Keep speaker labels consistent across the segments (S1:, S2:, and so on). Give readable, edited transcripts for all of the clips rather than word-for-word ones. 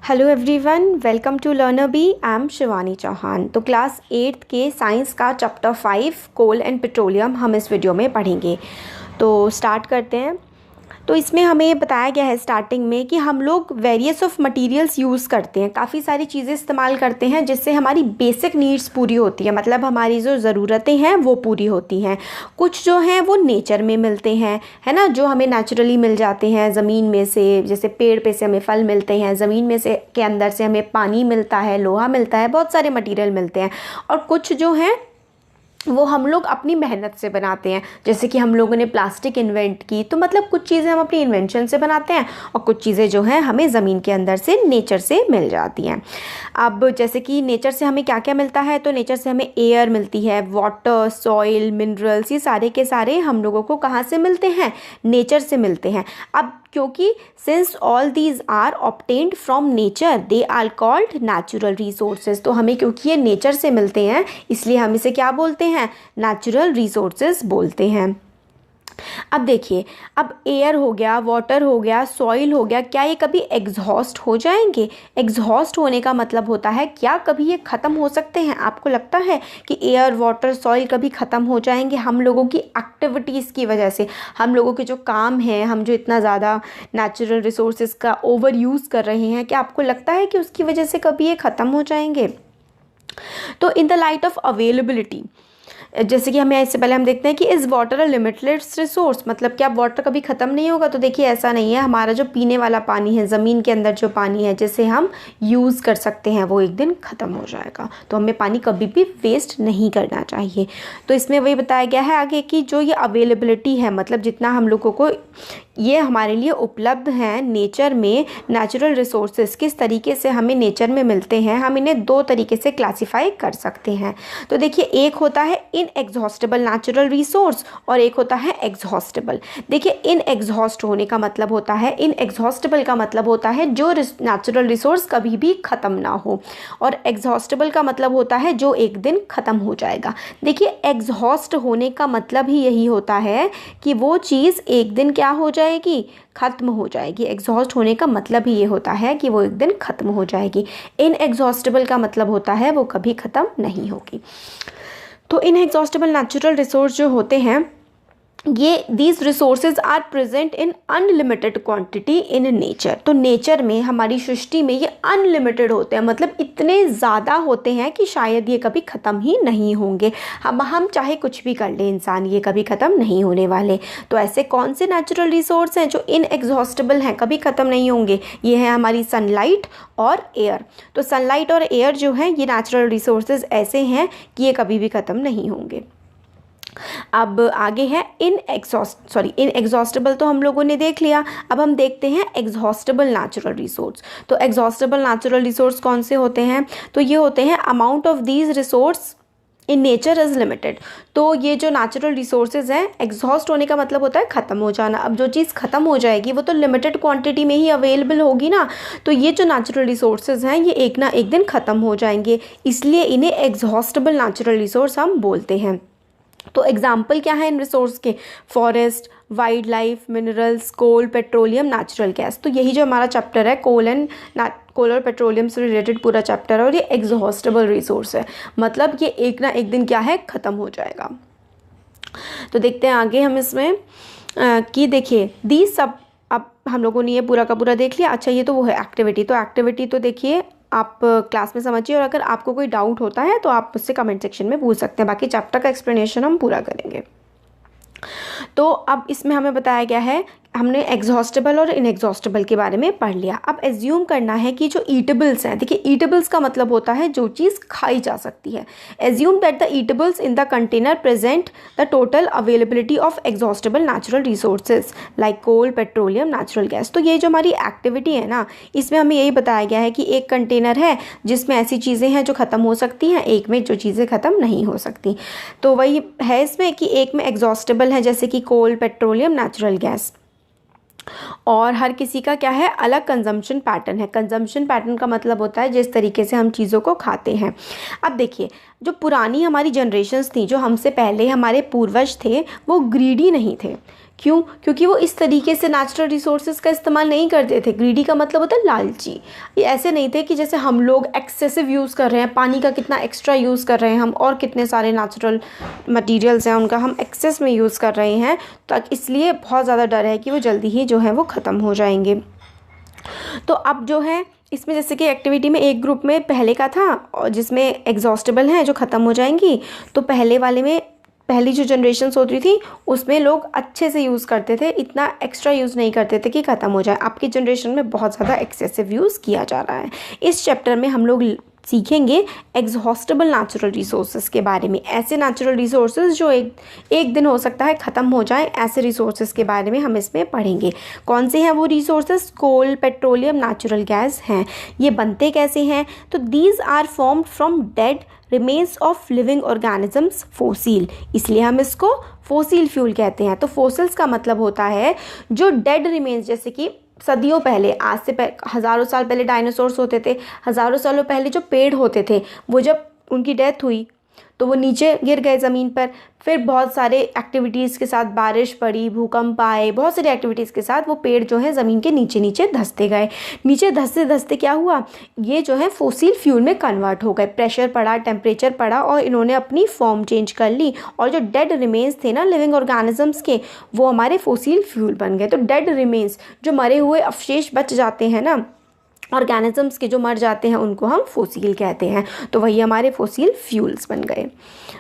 S1: Hello everyone, welcome to Learner B. I am Shivani Chauhan. तो class 8th के science का chapter 5 coal and petroleum हम इस वीडियो में पढ़ेंगे। तो स्टार्ट करते हैं। तो इसमें हमें बताया गया है स्टार्टिंग में कि हम लोग वेरियस ऑफ मटेरियल्स यूज़ करते हैं, काफ़ी सारी चीज़ें इस्तेमाल करते हैं जिससे हमारी बेसिक नीड्स पूरी होती है, मतलब हमारी जो ज़रूरतें हैं वो पूरी होती हैं। कुछ जो हैं वो नेचर में मिलते हैं, है ना, जो हमें नेचुरली मिल जाते हैं ज़मीन में से। जैसे पेड़ पे से हमें फल मिलते हैं, ज़मीन में से के अंदर से हमें पानी मिलता है, लोहा मिलता है, बहुत सारे मटीरियल मिलते हैं। और कुछ जो हैं वो हम लोग अपनी मेहनत से बनाते हैं, जैसे कि हम लोगों ने प्लास्टिक इन्वेंट की, तो मतलब कुछ चीज़ें हम अपनी इन्वेंशन से बनाते हैं और कुछ चीज़ें जो हैं हमें ज़मीन के अंदर से नेचर से मिल जाती हैं। अब जैसे कि नेचर से हमें क्या क्या मिलता है, तो नेचर से हमें एयर मिलती है, वाटर, सॉइल, मिनरल्स, ये सारे के सारे हम लोगों को कहाँ से मिलते हैं, नेचर से मिलते हैं। अब क्योंकि since all these are obtained from nature they are called natural resources. तो हमें क्योंकि ये नेचर से मिलते हैं इसलिए हम इसे क्या बोलते हैं, नेचुरल रिसोर्सेज बोलते हैं। अब देखिए, अब एयर हो गया, वाटर हो गया, सॉइल हो गया, क्या ये कभी एग्जॉस्ट हो जाएंगे? एग्जॉस्ट होने का मतलब होता है क्या कभी ये ख़त्म हो सकते हैं? आपको लगता है कि एयर, वाटर, सॉइल कभी ख़त्म हो जाएंगे हम लोगों की एक्टिविटीज़ की वजह से? हम लोगों के जो काम हैं, हम जो इतना ज़्यादा नेचुरल रिसोर्सेज का ओवर यूज़ कर रहे हैं, क्या आपको लगता है कि उसकी वजह से कभी ये ख़त्म हो जाएंगे? तो in the light of availability, जैसे कि हमें इससे पहले हम देखते हैं कि is water a limitless resource, मतलब क्या वाटर कभी ख़त्म नहीं होगा? तो देखिए ऐसा नहीं है। हमारा जो पीने वाला पानी है, ज़मीन के अंदर जो पानी है जिसे हम यूज़ कर सकते हैं, वो एक दिन ख़त्म हो जाएगा। तो हमें पानी कभी भी वेस्ट नहीं करना चाहिए। तो इसमें वही बताया गया है आगे कि जो ये अवेलेबिलिटी है, मतलब जितना हम लोगों को ये हमारे लिए उपलब्ध हैं नेचर में, नेचुरल रिसोर्सेज किस तरीके से हमें नेचर में मिलते हैं, हम इन्हें दो तरीके से क्लासीफाई कर सकते हैं। तो देखिए, एक होता है इनएग्जॉस्टेबल नेचुरल रिसोर्स और एक होता है एग्जॉस्टेबल। देखिए, इनएग्जॉस्ट होने का मतलब होता है, इनएग्जॉस्टेबल का मतलब होता है जो नेचुरल रिसोर्स कभी भी ख़त्म ना हो, और एग्जॉस्टेबल का मतलब होता है जो एक दिन ख़त्म हो जाएगा। देखिए, एग्जॉस्ट होने का मतलब ही यही होता है कि वो चीज़ एक दिन क्या हो जाएगी, खत्म हो जाएगी। एग्जॉस्ट होने का मतलब ही ये होता है कि वो एक दिन खत्म हो जाएगी। इनएग्जॉस्टेबल का मतलब होता है वो कभी खत्म नहीं होगी। तो इनएग्जॉस्टेबल नेचुरल रिसोर्स जो होते हैं, ये these resources are present in unlimited quantity in nature. तो नेचर में, हमारी सृष्टि में ये अनलिमिटेड होते हैं, मतलब इतने ज़्यादा होते हैं कि शायद ये कभी ख़त्म ही नहीं होंगे। हम चाहे कुछ भी कर ले इंसान, ये कभी ख़त्म नहीं होने वाले। तो ऐसे कौन से नेचुरल रिसोर्स हैं जो इनएग्जॉस्टेबल हैं, कभी ख़त्म नहीं होंगे? ये है हमारी सनलाइट और एयर। तो सनलाइट और एयर जो हैं ये नेचुरल रिसोर्सेज ऐसे हैं कि ये कभी भी ख़त्म नहीं होंगे। अब आगे है इनएग्जॉस्टेबल तो हम लोगों ने देख लिया। अब हम देखते हैं एग्जॉस्टेबल नेचुरल रिसोर्स। तो एग्जॉस्टेबल नेचुरल रिसोर्स कौन से होते हैं? तो ये होते हैं amount of these resource in nature is limited. तो ये जो नेचुरल रिसोर्सेज हैं, एग्जॉस्ट होने का मतलब होता है ख़त्म हो जाना। अब जो चीज़ ख़त्म हो जाएगी वो तो लिमिटेड क्वांटिटी में ही अवेलेबल होगी ना। तो ये जो नेचुरल रिसोर्सेज हैं ये एक ना एक दिन ख़त्म हो जाएंगे, इसलिए इन्हें एग्जॉस्टेबल नेचुरल रिसोर्स हम बोलते हैं। तो एग्जाम्पल क्या है इन रिसोर्स के? फॉरेस्ट, वाइल्ड लाइफ, मिनरल्स, कोल, पेट्रोलियम, नेचुरल गैस। तो यही जो हमारा चैप्टर है कोल और पेट्रोलियम से रिलेटेड पूरा चैप्टर है, और ये एग्जॉस्टेबल रिसोर्स है, मतलब ये एक ना एक दिन क्या है, ख़त्म हो जाएगा। तो देखते हैं आगे हम इसमें कि देखिए दी सब, अब हम लोगों ने ये पूरा का पूरा देख लिया। अच्छा, ये तो वो है एक्टिविटी। तो एक्टिविटी तो देखिए आप क्लास में समझिए, और अगर आपको कोई डाउट होता है तो आप मुझसे कमेंट सेक्शन में पूछ सकते हैं। बाकी चैप्टर का एक्सप्लेनेशन हम पूरा करेंगे। तो अब इसमें हमें बताया गया है, हमने एग्जॉस्टेबल और इनएग्जॉस्टेबल के बारे में पढ़ लिया। अब एज्यूम करना है कि जो ईटेबल्स हैं, देखिए ईटेबल्स का मतलब होता है जो चीज़ खाई जा सकती है। Assume that the eatables in the container present the total availability of exhaustible natural resources like coal, petroleum, natural gas. तो ये जो हमारी एक्टिविटी है ना, इसमें हमें यही बताया गया है कि एक कंटेनर है जिसमें ऐसी चीज़ें हैं जो ख़त्म हो सकती हैं, एक में जो चीज़ें ख़त्म नहीं हो सकती। तो वही है इसमें कि एक में एग्जॉस्टेबल है जैसे कि कोल, पेट्रोलियम, नेचुरल गैस, और हर किसी का क्या है, अलग कंजम्पशन पैटर्न है। कंजम्पशन पैटर्न का मतलब होता है जिस तरीके से हम चीज़ों को खाते हैं। अब देखिए, जो पुरानी हमारी जनरेशन्स थी, जो हमसे पहले हमारे पूर्वज थे, वो ग्रीडी नहीं थे। क्यों? क्योंकि वो इस तरीके से नेचुरल रिसोर्सेज का इस्तेमाल नहीं करते थे। ग्रीडी का मतलब होता है लालची। ये ऐसे नहीं थे कि जैसे हम लोग एक्सेसिव यूज़ कर रहे हैं, पानी का कितना एक्स्ट्रा यूज़ कर रहे हैं हम, और कितने सारे नेचुरल मटेरियल्स हैं उनका हम एक्सेस में यूज़ कर रहे हैं, तो इसलिए बहुत ज़्यादा डर है कि वो जल्दी ही जो है वो ख़त्म हो जाएंगे। तो अब जो है इसमें जैसे कि एक्टिविटी में एक ग्रुप में पहले का था और जिसमें एग्जॉस्टेबल हैं जो ख़त्म हो जाएंगी, तो पहले वाले में पहली जो जनरेशन्स होती थी उसमें लोग अच्छे से यूज़ करते थे, इतना एक्स्ट्रा यूज़ नहीं करते थे कि ख़त्म हो जाए। आपकी जनरेशन में बहुत ज़्यादा एक्सेसिव यूज़ किया जा रहा है। इस चैप्टर में हम लोग सीखेंगे एग्जॉस्टेबल नेचुरल रिसोर्सेज के बारे में। ऐसे नेचुरल रिसोर्सेज जो एक दिन हो सकता है ख़त्म हो जाए, ऐसे रिसोर्सेज के बारे में हम इसमें पढ़ेंगे। कौन से हैं वो resources? Coal, petroleum, natural gas हैं। ये बनते कैसे हैं? तो these are formed from dead remains of living organisms, fossil, इसलिए हम इसको फोसिल फ्यूल कहते हैं। तो फोसिल्स का मतलब होता है जो डेड रिमेन्स, जैसे कि सदियों पहले, आज से हज़ारों साल पहले डायनासोर्स होते थे, हज़ारों सालों पहले जो पेड़ होते थे वो जब उनकी डेथ हुई तो वो नीचे गिर गए ज़मीन पर। फिर बहुत सारे एक्टिविटीज़ के साथ बारिश पड़ी, भूकंप आए, बहुत सारी एक्टिविटीज़ के साथ वो पेड़ जो है ज़मीन के नीचे नीचे धंसते गए। नीचे धंसते धंसते क्या हुआ, ये जो है फोसिल फ्यूल में कन्वर्ट हो गए। प्रेशर पड़ा, टेम्परेचर पड़ा और इन्होंने अपनी फॉर्म चेंज कर ली, और जो डेड रिमेन्स थे ना लिविंग ऑर्गेनिजम्स के, वो हमारे फोसिल फ्यूल बन गए। तो डेड रिमेन्स, जो मरे हुए अवशेष बच जाते हैं ना ऑर्गेनिजम्स के, जो मर जाते हैं, उनको हम फोसिल कहते हैं। तो वही हमारे फोसिल फ्यूल्स बन गए,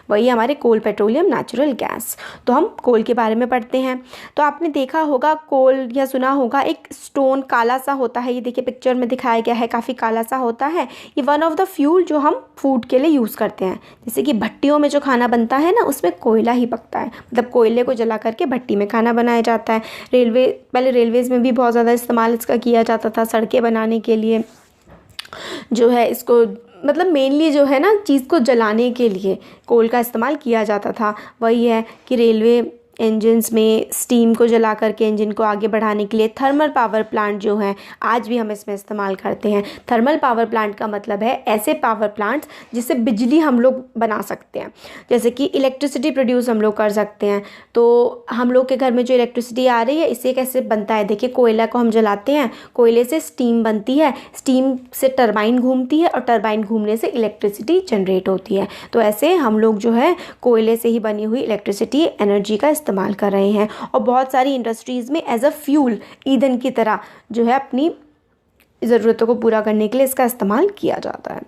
S1: वही हमारे कोल, पेट्रोलियम, नेचुरल गैस। तो हम कोल के बारे में पढ़ते हैं। तो आपने देखा होगा कोल या सुना होगा, एक स्टोन काला सा होता है, ये देखिए पिक्चर में दिखाया गया है, काफ़ी काला सा होता है। ये वन ऑफ द फ्यूल जो हम फूड के लिए यूज़ करते हैं। जैसे कि भट्टियों में जो खाना बनता है ना, उसमें कोयला ही पकता है, मतलब कोयले को जला करके भट्टी में खाना बनाया जाता है। पहले रेलवेज़ में भी बहुत ज़्यादा इस्तेमाल इसका किया जाता था, सड़कें बनाने के लिए जो है इसको, मतलब मेनली जो है ना चीज़ को जलाने के लिए कोल का इस्तेमाल किया जाता था। वही है कि रेलवे इंजन्स में स्टीम को जला करके इंजन को आगे बढ़ाने के लिए थर्मल पावर प्लांट जो है आज भी हम इसमें इस्तेमाल करते हैं। थर्मल पावर प्लांट का मतलब है ऐसे पावर प्लांट्स जिससे बिजली हम लोग बना सकते हैं, जैसे कि इलेक्ट्रिसिटी प्रोड्यूस हम लोग कर सकते हैं। तो हम लोग के घर में जो इलेक्ट्रिसिटी आ रही है, इससे कैसे बनता है, देखिए कोयला को हम जलाते हैं, कोयले से स्टीम बनती है, स्टीम से टरबाइन घूमती है और टरबाइन घूमने से इलेक्ट्रिसिटी जनरेट होती है। तो ऐसे हम लोग जो है कोयले से ही बनी हुई इलेक्ट्रिसिटी एनर्जी का इस्तेमाल कर रहे हैं। और बहुत सारी इंडस्ट्रीज़ में एज अ फ्यूल, ईंधन की तरह जो है अपनी ज़रूरतों को पूरा करने के लिए इसका इस्तेमाल किया जाता है।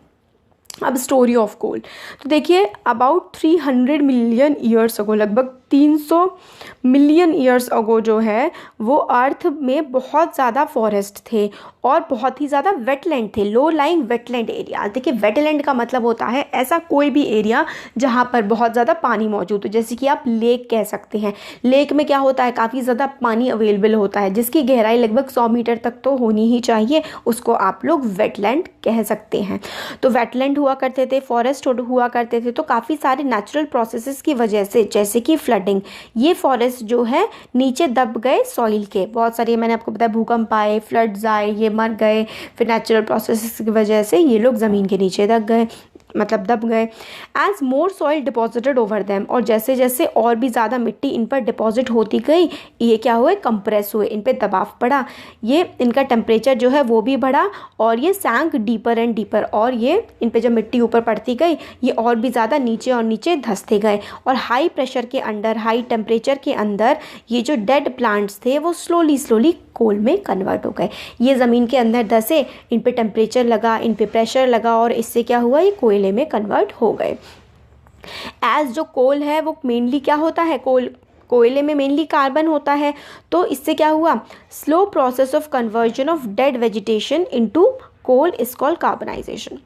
S1: अब स्टोरी ऑफ कोल, तो देखिए अबाउट 300 मिलियन ईयर्स अगो, लगभग 300 मिलियन ईयर्स अगो जो है वो अर्थ में बहुत ज़्यादा फॉरेस्ट थे और बहुत ही ज़्यादा वेटलैंड थे, लो लाइंग वेटलैंड एरिया। देखिए वेटलैंड का मतलब होता है ऐसा कोई भी एरिया जहाँ पर बहुत ज़्यादा पानी मौजूद हो, जैसे कि आप लेक कह सकते हैं। लेक में क्या होता है, काफ़ी ज़्यादा पानी अवेलेबल होता है जिसकी गहराई लगभग 100 मीटर तक तो होनी ही चाहिए, उसको आप लोग वेटलैंड कह सकते हैं। तो वेटलैंड हुआ करते थे, फॉरेस्ट हुआ करते थे, तो काफ़ी सारे नेचुरल प्रोसेसेस की वजह से, जैसे कि फ्लडिंग, ये फॉरेस्ट जो है नीचे दब गए सॉइल के। बहुत सारी मैंने आपको बताया भूकंप आए, फ्लड्स आए, ये मर गए, फिर नेचुरल प्रोसेसेस की वजह से ये लोग ज़मीन के नीचे दब गए। एज मोर सॉइल डिपॉजिटेड ओवर देम, और जैसे जैसे और भी ज़्यादा मिट्टी इन पर डिपॉजिट होती गई, ये क्या हुए, कंप्रेस हुए, इन पे दबाव पड़ा, ये इनका टेम्परेचर जो है वो भी बढ़ा और ये सैंक डीपर एंड डीपर, और ये इन पे जब मिट्टी ऊपर पड़ती गई ये और भी ज़्यादा नीचे और नीचे धंसते गए। और हाई प्रेशर के अंदर, हाई टेम्परेचर के अंदर ये जो डेड प्लांट्स थे वो स्लोली कोल में कन्वर्ट हो गए। ये ज़मीन के अंदर धंसे, इन पे टेम्परेचर लगा, इन पे प्रेशर लगा और इससे क्या हुआ, ये कोयले में कन्वर्ट हो गए। एज जो कोल है वो मेनली क्या होता है, कोयले में मेनली कार्बन होता है, तो इससे क्या हुआ, slow process of conversion of dead vegetation into coal is called carbonisation.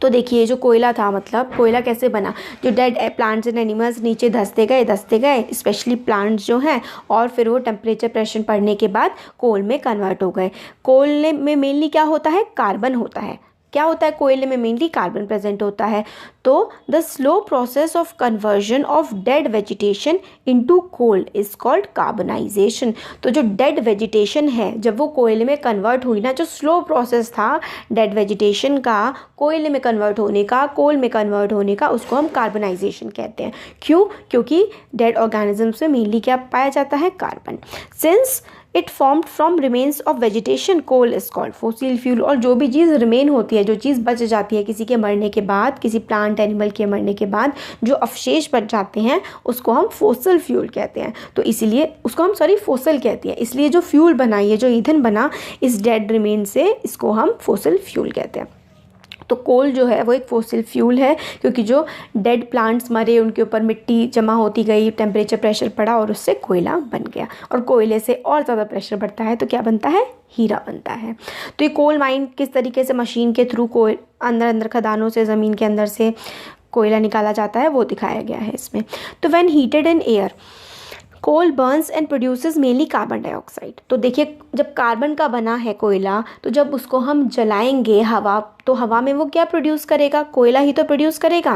S1: तो देखिए जो कोयला था, मतलब कोयला कैसे बना, जो डेड प्लांट्स एंड एनिमल्स नीचे धंसते गए स्पेशली प्लांट्स जो हैं, और फिर वो टेम्परेचर प्रेशर पड़ने के बाद कोल में कन्वर्ट हो गए। कोल में मेनली क्या होता है, कार्बन होता है, क्या होता है, कोयले में मेनली कार्बन प्रेजेंट होता है। तो the slow process of conversion of dead vegetation into coal is called carbonisation. तो जो डेड वेजिटेशन है, जब वो कोयले में कन्वर्ट हुई ना, जो स्लो प्रोसेस था डेड वेजिटेशन का कोयले में कन्वर्ट होने का, कोल में कन्वर्ट होने का, उसको हम कार्बनाइजेशन कहते हैं। क्यों? क्योंकि डेड ऑर्गेनिजम्स में मेनली क्या पाया जाता है, carbon. Since it formed from remains of vegetation, coal is called fossil fuel. और जो भी चीज़ रिमेन होती है, जो चीज़ बच जाती है किसी के मरने के बाद, किसी प्लांट एनिमल के मरने के बाद जो अवशेष बच जाते हैं, उसको हम फॉसिल फ्यूल कहते हैं। तो इसीलिए उसको हम फॉसिल कहते हैं। इसलिए जो फ्यूल बना, ये जो ईंधन बना इस डेड रिमेन से, इसको हम फॉसिल फ्यूल कहते हैं। तो कोल जो है वो एक फॉसिल फ्यूल है, क्योंकि जो डेड प्लांट्स मरे, उनके ऊपर मिट्टी जमा होती गई, टेम्परेचर प्रेशर पड़ा और उससे कोयला बन गया। और कोयले से और ज़्यादा प्रेशर बढ़ता है तो क्या बनता है, हीरा बनता है। तो ये कोल माइन किस तरीके से मशीन के थ्रू कोयल अंदर खदानों से, ज़मीन के अंदर से कोयला निकाला जाता है, वो दिखाया गया है इसमें। तो when heated in air, coal burns and produces mainly carbon dioxide. तो देखिए, जब कार्बन का बना है कोयला, तो जब उसको हम जलाएंगे हवा, तो हवा में वो क्या प्रोड्यूस करेगा, कोयला ही तो प्रोड्यूस करेगा,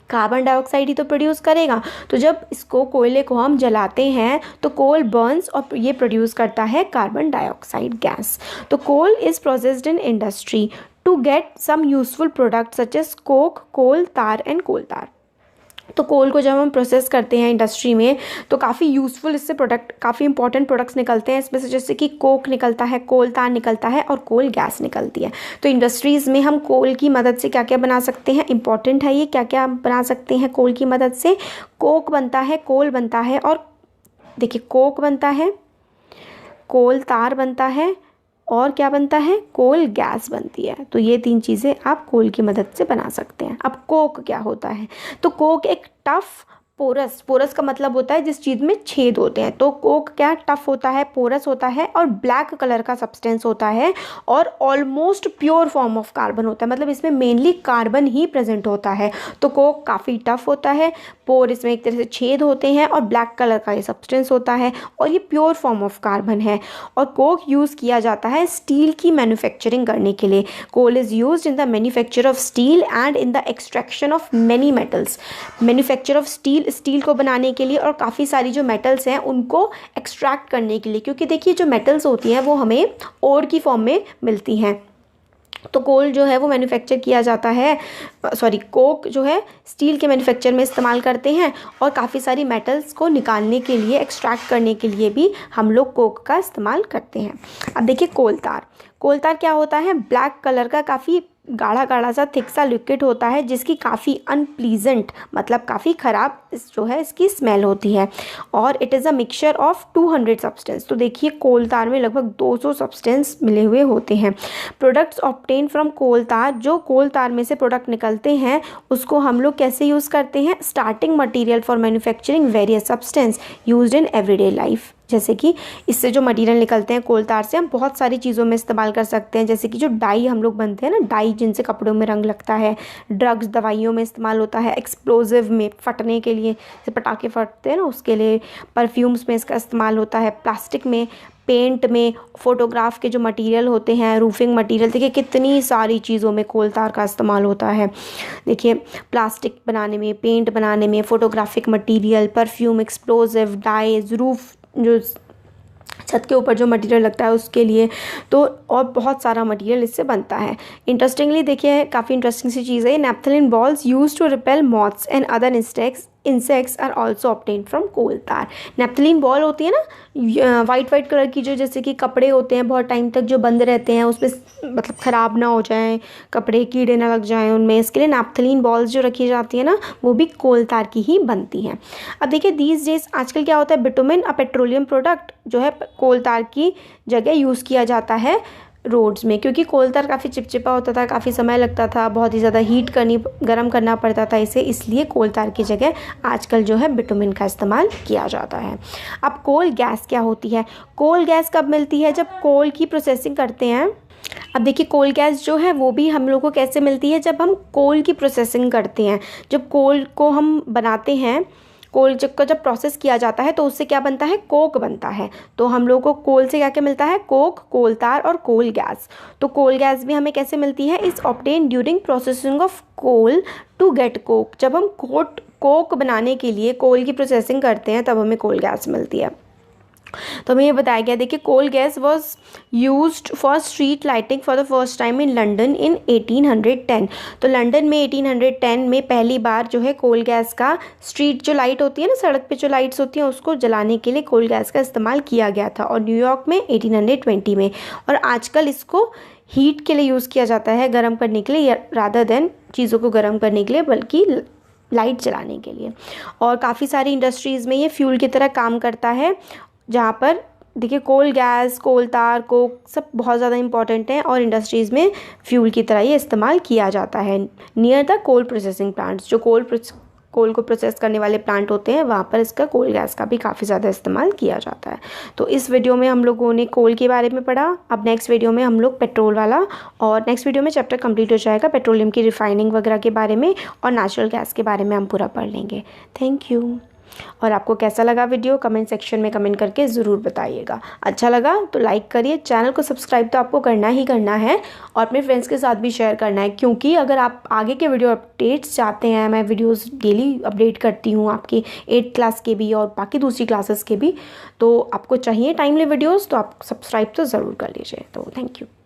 S1: कार्बन डाइऑक्साइड ही तो प्रोड्यूस करेगा। तो जब इसको, कोयले को हम जलाते हैं तो कोल बर्न्स और ये प्रोड्यूस करता है कार्बन डाइऑक्साइड गैस। तो coal is processed in industry to get some useful product such as coke, coal tar and कोल तार। तो कोल को जब हम प्रोसेस करते हैं इंडस्ट्री में, तो काफ़ी यूज़फुल इससे प्रोडक्ट, काफ़ी इंपॉर्टेंट प्रोडक्ट्स निकलते हैं इसमें से, जैसे कि कोक निकलता है, कोल तार निकलता है और कोल गैस निकलती है। तो इंडस्ट्रीज़ में हम कोल की मदद से क्या क्या बना सकते हैं, इंपॉर्टेंट है ये, क्या क्या बना सकते हैं कोल की मदद से। कोक बनता है, कोल बनता है, और देखिए कोक बनता है, कोल तार बनता है, और क्या बनता है, कोल गैस बनती है। तो ये 3 चीज़ें आप कोल की मदद से बना सकते हैं। अब कोक क्या होता है, तो कोक एक टफ पोरस, पोरस का मतलब होता है जिस चीज़ में छेद होते हैं। तो कोक क्या टफ होता है, पोरस होता है, और ब्लैक कलर का सब्सटेंस होता है, और almost pure form of carbon होता है, मतलब इसमें मेनली कार्बन ही प्रेजेंट होता है। तो कोक काफ़ी टफ होता है, पोर इसमें एक तरह से छेद होते हैं, और ब्लैक कलर का ये सब्सटेंस होता है, और ये प्योर फॉर्म ऑफ कार्बन है। और कोक यूज़ किया जाता है स्टील की मैन्युफैक्चरिंग करने के लिए। Coal is used in the manufacture of steel and in the extraction of many metals. Manufacture of steel को बनाने के लिए, और काफ़ी सारी जो मेटल्स हैं उनको एक्सट्रैक्ट करने के लिए, क्योंकि देखिए जो मेटल्स होती हैं वो हमें ओर की फॉर्म में मिलती हैं। तो कोल जो है वो मैन्युफैक्चर किया जाता है, कोक जो है स्टील के मैन्युफैक्चर में इस्तेमाल करते हैं, और काफ़ी सारी मेटल्स को निकालने के लिए, एक्सट्रैक्ट करने के लिए भी हम लोग कोक का इस्तेमाल करते हैं। अब देखिए कोल तार क्या होता है, ब्लैक कलर का काफ़ी गाढ़ा गाढ़ा सा थिक सा लिक्विड होता है, जिसकी काफ़ी अनप्लीजेंट, मतलब काफ़ी ख़राब जो है इसकी स्मेल होती है, और it is a mixture of 200 substance. तो देखिए कोल तार में लगभग 200 सब्सटेंस मिले हुए होते हैं। प्रोडक्ट्स ऑब्टेन फ्रॉम कोल तार, जो कोल तार में से प्रोडक्ट निकलते हैं उसको हम लोग कैसे यूज़ करते हैं, starting material for manufacturing various substance used in everyday life. जैसे कि इससे जो मटेरियल निकलते हैं कोल तार से, हम बहुत सारी चीज़ों में इस्तेमाल कर सकते हैं। जैसे कि जो डाई हम लोग बनते हैं ना, डाई जिनसे कपड़ों में रंग लगता है, ड्रग्स, दवाइयों में इस्तेमाल होता है, एक्सप्लोजिव में फटने के लिए, जैसे पटाखे फटते हैं ना उसके लिए, परफ्यूम्स में इसका इस्तेमाल होता है, प्लास्टिक में, पेंट में, फोटोग्राफ के जो मटेरियल होते हैं, रूफिंग मटेरियल, देखिए कितनी सारी चीज़ों में कोल तार का इस्तेमाल होता है। देखिए प्लास्टिक बनाने में, पेंट बनाने में, photographic material, perfume, explosive, dyes, roof जो छत के ऊपर जो मटेरियल लगता है उसके लिए, तो और बहुत सारा मटेरियल इससे बनता है। इंटरेस्टिंगली देखिए, काफ़ी इंटरेस्टिंग सी चीज़ है, naphthalene balls use to repel moths and other insects are also obtain from coal tar. Naphthalene ball होती है ना, वाइट कलर की, जो जैसे कि कपड़े होते हैं बहुत टाइम तक जो बंद रहते हैं, उसमें मतलब ख़राब ना हो जाएं कपड़े, कीड़े ना लग जाएं उनमें, इसके लिए नैप्थलीन बॉल्स जो रखी जाती है ना, वो भी कोल तार की ही बनती हैं। अब देखिए दीज डेज आजकल क्या होता है, बिटुमेन, अ पेट्रोलियम प्रोडक्ट जो है कोल तार की जगह यूज़ किया जाता है रोड्स में, क्योंकि कोल तार काफ़ी चिपचिपा होता था, काफ़ी समय लगता था, बहुत ही ज़्यादा गर्म करना पड़ता था इसे, इसलिए कोल तार की जगह आजकल जो है बिटुमेन का इस्तेमाल किया जाता है। अब कोल गैस क्या होती है, कोल गैस कब मिलती है, जब कोल की प्रोसेसिंग करते हैं। अब देखिए कोल गैस जो है वो भी हम लोग को कैसे मिलती है, जब हम कोल की प्रोसेसिंग करते हैं, जब कोल को हम बनाते हैं कोल का जब प्रोसेस किया जाता है तो उससे क्या बनता है, कोक बनता है। तो हम लोग को कोल से क्या क्या मिलता है, कोक, कोल तार और कोल गैस। तो कोल गैस भी हमें कैसे मिलती है, is obtain during processing of coal to get coke. जब हम कोक बनाने के लिए कोल की प्रोसेसिंग करते हैं तब हमें कोल गैस मिलती है। तो हमें ये बताया गया, देखिए coal gas was used for street lighting for the first time in London in 1810। तो लंदन में 1810 में पहली बार जो है कोल गैस का स्ट्रीट जो लाइट होती है ना, सड़क पे जो लाइट्स होती हैं उसको जलाने के लिए कोल गैस का इस्तेमाल किया गया था, और न्यूयॉर्क में 1820 में। और आजकल इसको हीट के लिए यूज़ किया जाता है, गर्म करने के लिए, रादर देन चीज़ों को गर्म करने के लिए, बल्कि लाइट जलाने के लिए। और काफ़ी सारी इंडस्ट्रीज़ में ये फ्यूल की तरह काम करता है, जहाँ पर देखिए कोल गैस, कोल तार, कोक सब बहुत ज़्यादा इंपॉर्टेंट हैं और इंडस्ट्रीज़ में फ्यूल की तरह ये इस्तेमाल किया जाता है। Near the coal processing plants, जो कोल को प्रोसेस करने वाले प्लांट होते हैं वहाँ पर इसका कोल गैस का भी काफ़ी ज़्यादा इस्तेमाल किया जाता है। तो इस वीडियो में हम लोगों ने कोल के बारे में पढ़ा। अब नेक्स्ट वीडियो में हम लोग पेट्रोल वाला, और नेक्स्ट वीडियो में चैप्टर कंप्लीट हो जाएगा पेट्रोलियम की रिफाइनिंग वगैरह के बारे में, और नेचुरल गैस के बारे में हम पूरा पढ़ लेंगे। Thank you. और आपको कैसा लगा वीडियो कमेंट सेक्शन में कमेंट करके ज़रूर बताइएगा। अच्छा लगा तो लाइक करिए, चैनल को सब्सक्राइब तो आपको करना ही करना है, और अपने फ्रेंड्स के साथ भी शेयर करना है, क्योंकि अगर आप आगे के वीडियो अपडेट्स चाहते हैं, मैं वीडियोस डेली अपडेट करती हूँ आपकी 8th क्लास के भी और बाकी दूसरी क्लासेस के भी, तो आपको चाहिए टाइमली वीडियोज़, तो आप सब्सक्राइब तो ज़रूर कर लीजिए। तो थैंक यू।